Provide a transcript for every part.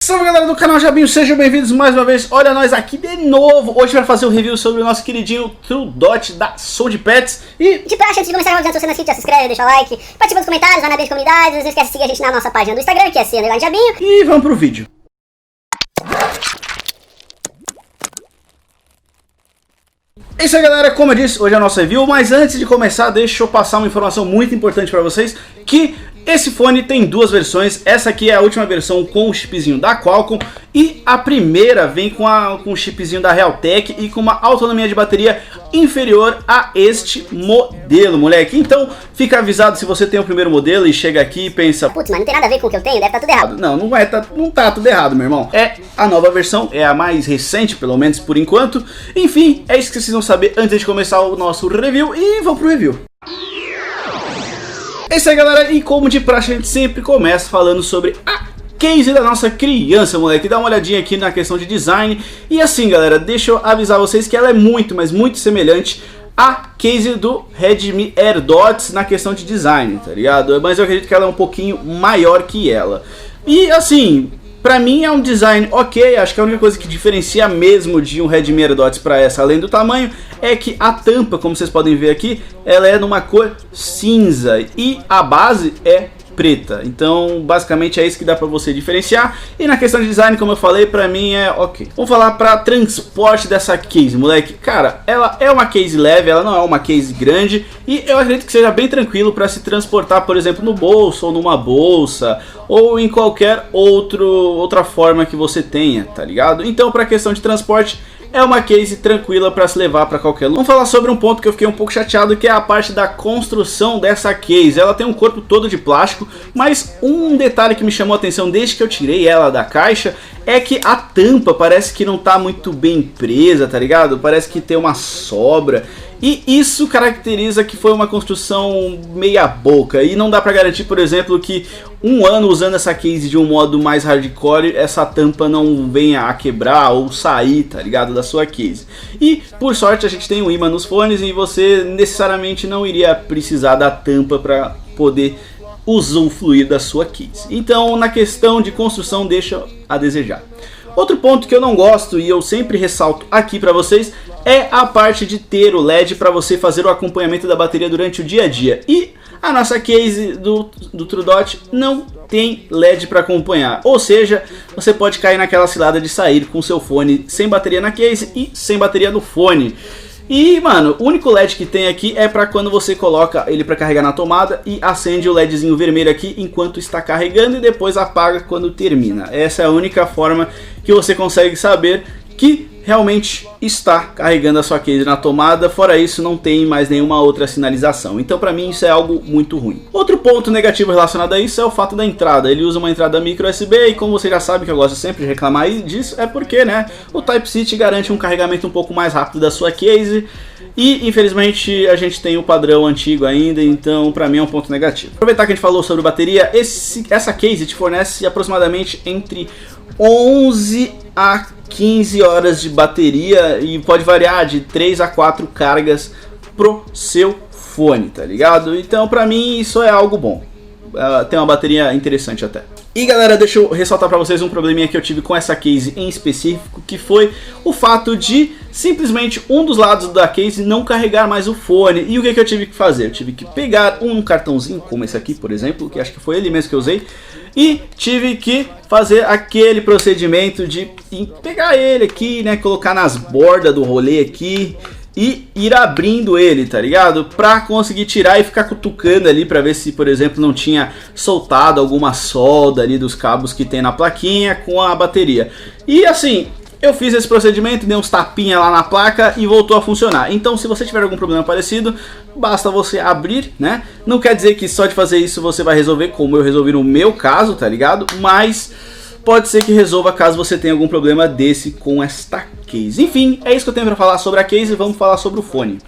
Salve galera do canal Jabinho, sejam bem-vindos mais uma vez. Olha nós aqui de novo, hoje para fazer um review sobre o nosso queridinho TrueDot da Soldpets. E de praxe, antes de começar, já se você não é inscrito, já se inscreve, deixa o like, participa dos comentários, vai na rede de comunidades, não esquece de seguir a gente na nossa página do Instagram, que é @Jabinho. E vamos pro vídeo. É isso aí galera, como eu disse, hoje é o nosso review, mas antes de começar deixa eu passar uma informação muito importante para vocês, que esse fone tem duas versões. Essa aqui é a última versão com o chipzinho da Qualcomm e a primeira vem com o chipzinho da Realtek e com uma autonomia de bateria inferior a este modelo, moleque. Então fica avisado, se você tem o primeiro modelo e chega aqui e pensa: putz, mas não tem nada a ver com o que eu tenho, deve estar tudo errado. Não tá tudo errado, meu irmão. É a nova versão, é a mais recente, pelo menos por enquanto. Enfim, é isso que vocês vão saber antes de começar o nosso review e vamos pro review. É isso aí galera, e como de praxe a gente sempre começa falando sobre a case da nossa criança, moleque. Dá uma olhadinha aqui na questão de design. E assim galera, deixa eu avisar vocês que ela é muito, mas muito semelhante à case do Redmi AirDots na questão de design, tá ligado? Mas eu acredito que ela é um pouquinho maior que ela. E assim, pra mim é um design ok, acho que a única coisa que diferencia mesmo de um Redmi AirDots para essa, além do tamanho, é que a tampa, como vocês podem ver aqui, ela é numa cor cinza e a base é preta. Então basicamente é isso que dá pra você diferenciar. E na questão de design, como eu falei, pra mim é ok. Vamos falar pra transporte dessa case, moleque. Cara, ela é uma case leve, ela não é uma case grande. E eu acredito que seja bem tranquilo pra se transportar, por exemplo, no bolso ou numa bolsa, ou em qualquer outra forma que você tenha, tá ligado? Então pra questão de transporte, é uma case tranquila para se levar para qualquer lugar. Vamos falar sobre um ponto que eu fiquei um pouco chateado, que é a parte da construção dessa case. Ela tem um corpo todo de plástico, mas um detalhe que me chamou a atenção desde que eu tirei ela da caixa é que a tampa parece que não tá muito bem presa, tá ligado? Parece que tem uma sobra. E isso caracteriza que foi uma construção meia boca. E não dá pra garantir, por exemplo, que um ano usando essa case de um modo mais hardcore, essa tampa não venha a quebrar ou sair, tá ligado, da sua case. E por sorte a gente tem um imã nos fones e você necessariamente não iria precisar da tampa para poder usufruir da sua case. Então na questão de construção deixa a desejar. Outro ponto que eu não gosto e eu sempre ressalto aqui pra vocês é a parte de ter o LED para você fazer o acompanhamento da bateria durante o dia a dia. E a nossa case do TrueDot não tem LED para acompanhar. Ou seja, você pode cair naquela cilada de sair com seu fone sem bateria na case e sem bateria no fone. E mano, o único LED que tem aqui é para quando você coloca ele para carregar na tomada e acende o LEDzinho vermelho aqui enquanto está carregando e depois apaga quando termina. Essa é a única forma que você consegue saber que realmente está carregando a sua case na tomada. Fora isso não tem mais nenhuma outra sinalização. Então pra mim isso é algo muito ruim. Outro ponto negativo relacionado a isso é o fato da entrada. Ele usa uma entrada micro USB e como você já sabe que eu gosto sempre de reclamar disso, é porque né, o Type-C te garante um carregamento um pouco mais rápido da sua case. E infelizmente a gente tem o padrão antigo ainda, então pra mim é um ponto negativo. Aproveitar que a gente falou sobre bateria, essa case te fornece aproximadamente entre 11 a 15 horas de bateria e pode variar de 3 a 4 cargas pro seu fone, tá ligado? Então pra mim isso é algo bom, tem uma bateria interessante até. E galera, deixa eu ressaltar pra vocês um probleminha que eu tive com essa case em específico, que foi o fato de simplesmente um dos lados da case não carregar mais o fone. E o que eu tive que fazer? Eu tive que pegar um cartãozinho como esse aqui, por exemplo, que acho que foi ele mesmo que eu usei, e tive que fazer aquele procedimento de pegar ele aqui, né, colocar nas bordas do rolê aqui e ir abrindo ele, tá ligado? Pra conseguir tirar e ficar cutucando ali pra ver se, por exemplo, não tinha soltado alguma solda ali dos cabos que tem na plaquinha com a bateria. E assim, eu fiz esse procedimento, dei uns tapinha lá na placa e voltou a funcionar. Então se você tiver algum problema parecido, basta você abrir, né? Não quer dizer que só de fazer isso você vai resolver, como eu resolvi no meu caso, tá ligado? Mas pode ser que resolva caso você tenha algum problema desse com esta case. Enfim, é isso que eu tenho pra falar sobre a case. Vamos falar sobre o fone.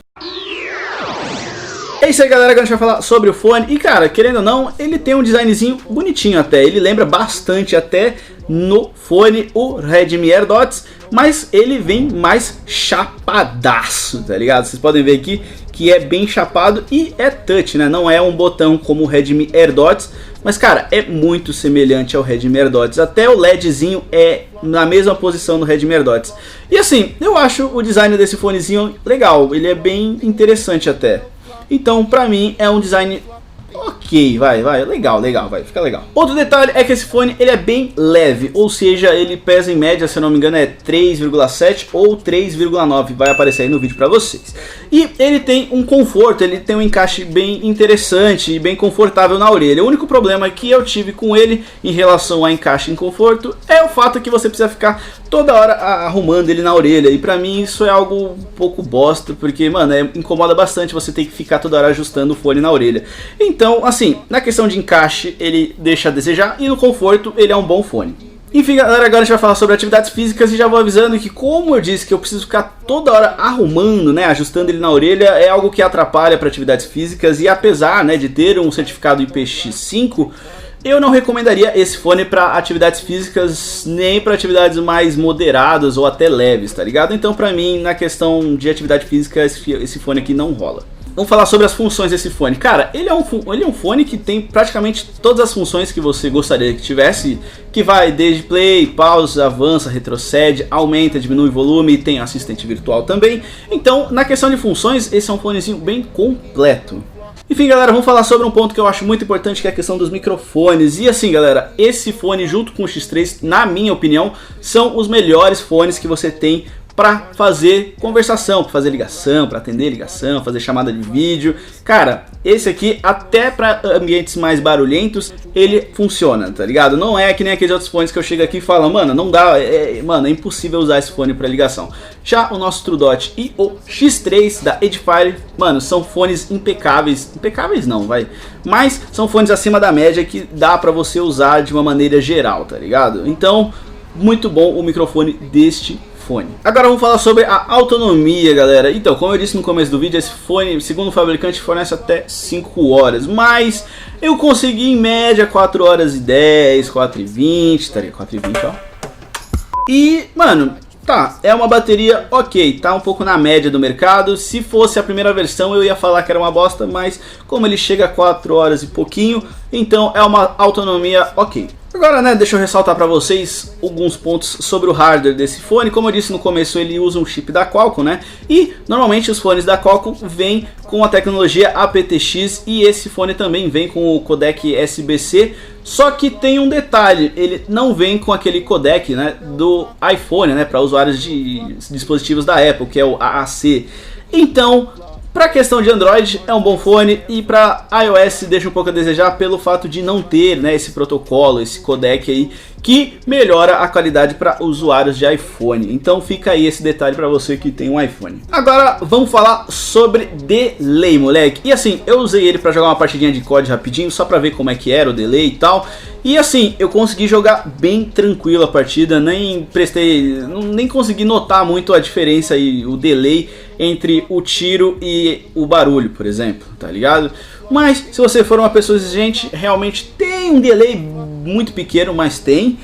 É isso aí galera, agora a gente vai falar sobre o fone. E cara, querendo ou não, ele tem um designzinho bonitinho até. Ele lembra bastante até no fone o Redmi AirDots, mas ele vem mais chapadaço, tá ligado? Vocês podem ver aqui que é bem chapado e é touch, né? Não é um botão como o Redmi AirDots, Mas cara, é muito semelhante ao Redmi AirDots, até o LEDzinho é na mesma posição do Redmi AirDots. E assim, eu acho o design desse fonezinho legal, ele é bem interessante até. Então pra mim é um design ok, vai, legal, fica legal. Outro detalhe é que esse fone ele é bem leve, ou seja, ele pesa em média, se eu não me engano, é 3,7 ou 3,9, vai aparecer aí no vídeo pra vocês. E ele tem um conforto, ele tem um encaixe bem interessante e bem confortável na orelha. O único problema que eu tive com ele em relação a encaixe e conforto é o fato que você precisa ficar toda hora arrumando ele na orelha, e pra mim isso é algo um pouco bosta, porque, mano, incomoda bastante você ter que ficar toda hora ajustando o fone na orelha. Então, assim, na questão de encaixe ele deixa a desejar, e no conforto ele é um bom fone. Enfim, galera, agora a gente vai falar sobre atividades físicas, e já vou avisando que, como eu disse que eu preciso ficar toda hora arrumando, né, ajustando ele na orelha, é algo que atrapalha para atividades físicas, e apesar, né, de ter um certificado IPX5, eu não recomendaria esse fone para atividades físicas, nem para atividades mais moderadas ou até leves, tá ligado? Então, pra mim, na questão de atividade física, esse fone aqui não rola. Vamos falar sobre as funções desse fone. Cara, ele é um fone que tem praticamente todas as funções que você gostaria que tivesse, que vai desde play, pausa, avança, retrocede, aumenta, diminui o volume, tem assistente virtual também. Então, na questão de funções, esse é um fonezinho bem completo. Enfim, galera, vamos falar sobre um ponto que eu acho muito importante, que é a questão dos microfones. E assim, galera, esse fone junto com o X3, na minha opinião, são os melhores fones que você tem para fazer conversação, para fazer ligação, para atender ligação, fazer chamada de vídeo. Cara, esse aqui, até para ambientes mais barulhentos, ele funciona, tá ligado? Não é que nem aqueles outros fones que eu chego aqui e falo, mano, não dá, mano, é impossível usar esse fone para ligação. Já o nosso True Dot e o X3 da Edifier, mano, são fones impecáveis. Impecáveis não, vai. Mas são fones acima da média que dá para você usar de uma maneira geral, tá ligado? Então, muito bom o microfone deste fone. Agora vamos falar sobre a autonomia, galera. Então, como eu disse no começo do vídeo, esse fone, segundo o fabricante, fornece até 5 horas, mas eu consegui em média 4 horas e 10, 4 e 20, estaria 4 e 20, ó. E, mano, tá, é uma bateria ok, tá um pouco na média do mercado. Se fosse a primeira versão eu ia falar que era uma bosta, mas como ele chega a 4 horas e pouquinho, então é uma autonomia ok. Agora, né, deixa eu ressaltar para vocês alguns pontos sobre o hardware desse fone. Como eu disse no começo, ele usa um chip da Qualcomm, né? E normalmente os fones da Qualcomm vêm com a tecnologia aptX, e esse fone também vem com o codec SBC. Só que tem um detalhe, ele não vem com aquele codec, né, do iPhone, né, para usuários de dispositivos da Apple, que é o AAC. Então, para a questão de Android é um bom fone, e para iOS deixa um pouco a desejar pelo fato de não ter, né, esse protocolo, esse codec aí que melhora a qualidade para usuários de iPhone. Então fica aí esse detalhe para você que tem um iPhone. Agora vamos falar sobre delay, moleque. E assim, eu usei ele para jogar uma partidinha de COD rapidinho, só para ver como é que era o delay e tal. E assim, eu consegui jogar bem tranquilo a partida, nem consegui notar muito a diferença e o delay entre o tiro e o barulho, por exemplo, tá ligado? Mas se você for uma pessoa exigente, realmente tem um delay muito pequeno, mas tem.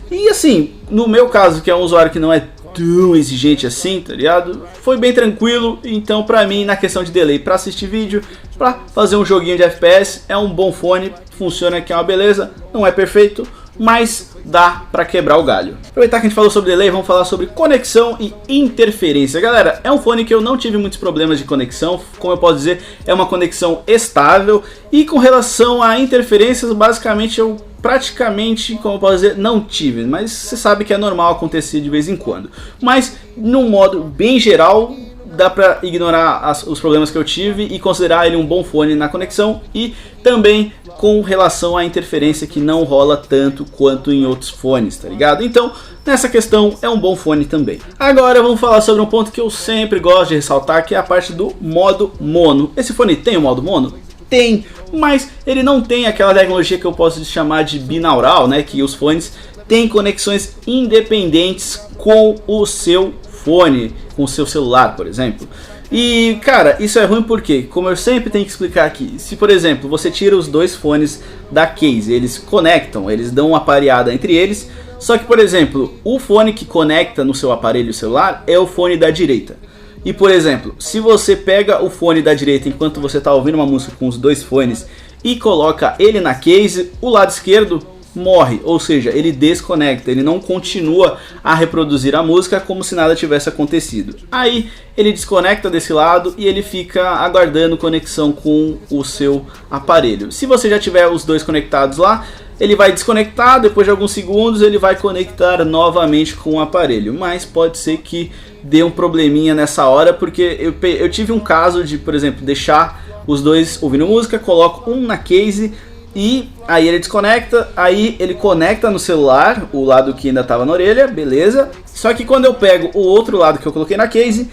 E assim, no meu caso, que é um usuário que não é tão exigente assim, tá ligado? Foi bem tranquilo. Então pra mim, na questão de delay, pra assistir vídeo, pra fazer um joguinho de FPS, é um bom fone. Funciona aqui, é uma beleza, não é perfeito, mas dá pra quebrar o galho. Aproveitar que a gente falou sobre delay, vamos falar sobre conexão e interferência. Galera, é um fone que eu não tive muitos problemas de conexão, como eu posso dizer, é uma conexão estável. E com relação a interferências, basicamente eu praticamente, como eu posso dizer, não tive, mas você sabe que é normal acontecer de vez em quando. Mas, num modo bem geral, dá pra ignorar os problemas que eu tive e considerar ele um bom fone na conexão, e também com relação à interferência, que não rola tanto quanto em outros fones, tá ligado? Então, nessa questão, é um bom fone também. Agora vamos falar sobre um ponto que eu sempre gosto de ressaltar, que é a parte do modo mono. Esse fone tem o modo mono? Tem, mas ele não tem aquela tecnologia que eu posso chamar de binaural, né? Que os fones têm conexões independentes com o seu fone, com o seu celular, por exemplo. E cara, isso é ruim porque, como eu sempre tenho que explicar aqui, se por exemplo você tira os dois fones da case, eles conectam, eles dão uma pareada entre eles. Só que, por exemplo, o fone que conecta no seu aparelho celular é o fone da direita. E por exemplo, se você pega o fone da direita enquanto você está ouvindo uma música com os dois fones e coloca ele na case, o lado esquerdo morre, ou seja, ele desconecta, ele não continua a reproduzir a música como se nada tivesse acontecido. Aí ele desconecta desse lado e ele fica aguardando conexão com o seu aparelho. Se você já tiver os dois conectados lá, ele vai desconectar, depois de alguns segundos ele vai conectar novamente com o aparelho, mas pode ser que dê um probleminha nessa hora, porque eu tive um caso de, por exemplo, deixar os dois ouvindo música, coloco um na case e aí ele desconecta, aí ele conecta no celular, o lado que ainda estava na orelha, beleza. Só que quando eu pego o outro lado que eu coloquei na case,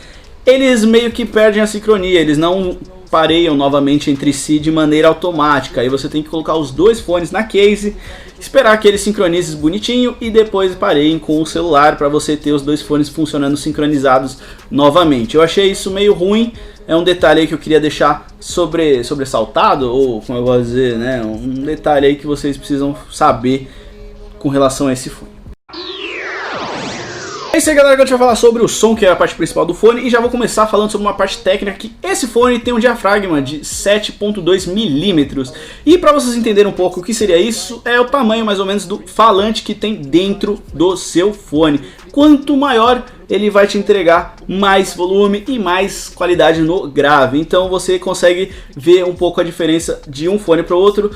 eles meio que perdem a sincronia, eles não pareiam novamente entre si de maneira automática. Aí você tem que colocar os dois fones na case, esperar que eles sincronizem bonitinho e depois pareiem com o celular para você ter os dois fones funcionando sincronizados novamente. Eu achei isso meio ruim, é um detalhe aí que eu queria deixar sobressaltado, ou como eu vou dizer, né, um detalhe aí que vocês precisam saber com relação a esse fone. É isso aí, galera, que eu te vou falar sobre o som, que é a parte principal do fone, e já vou começar falando sobre uma parte técnica, que esse fone tem um diafragma de 7.2 milímetros, e para vocês entenderem um pouco o que seria isso, é o tamanho mais ou menos do falante que tem dentro do seu fone. Quanto maior, ele vai te entregar mais volume e mais qualidade no grave, então você consegue ver um pouco a diferença de um fone para o outro,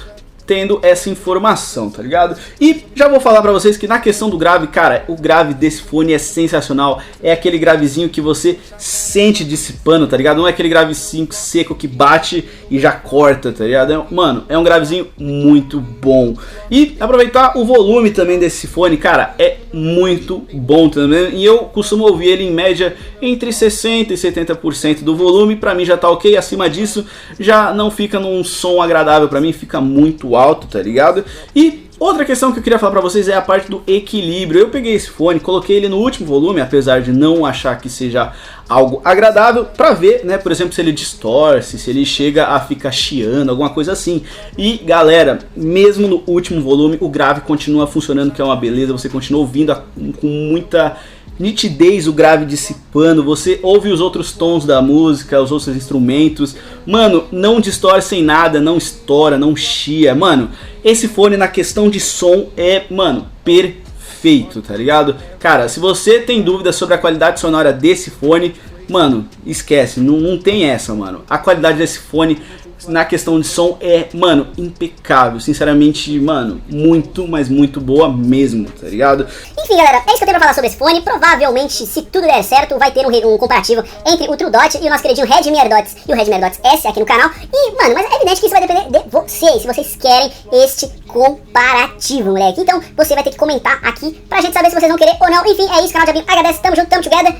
tendo essa informação, tá ligado? E já vou falar pra vocês que na questão do grave, cara, o grave desse fone é sensacional. É aquele gravezinho que você sente dissipando, tá ligado? Não é aquele gravezinho seco que bate e já corta, tá ligado? Mano, é um gravezinho muito bom. E aproveitar o volume também desse fone, cara, é muito bom também. E eu costumo ouvir ele em média entre 60% e 70% do volume. Pra mim já tá ok, acima disso já não fica num som agradável pra mim, fica muito alto, tá ligado? E outra questão que eu queria falar pra vocês é a parte do equilíbrio. Eu peguei esse fone, coloquei ele no último volume, apesar de não achar que seja algo agradável, pra ver, né, por exemplo, se ele distorce, se ele chega a ficar chiando, alguma coisa assim. E galera, mesmo no último volume, o grave continua funcionando, que é uma beleza, você continua ouvindo com muita nitidez o grave dissipando, você ouve os outros tons da música, os outros instrumentos, mano, não distorcem nada, não estoura, não chia, mano, esse fone na questão de som é, mano, perfeito, tá ligado? Cara, se você tem dúvidas sobre a qualidade sonora desse fone, mano, esquece, não tem essa, mano, a qualidade desse fone na questão de som é, mano, impecável, sinceramente, mano, muito, mas muito boa mesmo, tá ligado? Enfim, galera, é isso que eu tenho pra falar sobre esse fone. Provavelmente, se tudo der certo, vai ter um comparativo entre o True Dot e o nosso queridinho Redmi AirDots e o Redmi AirDots S aqui no canal. E, mano, mas é evidente que isso vai depender de vocês, se vocês querem este comparativo, moleque. Então, você vai ter que comentar aqui pra gente saber se vocês vão querer ou não. Enfim, é isso, canal de Abinho agradece, tamo junto, tamo together.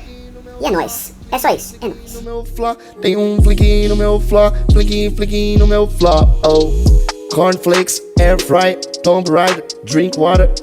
E é nóis. É só isso, é nóis. No meu flá, tem flick no meu flá, flick no meu flá, oh. Cornflakes, air fry, tomb ride, drink water.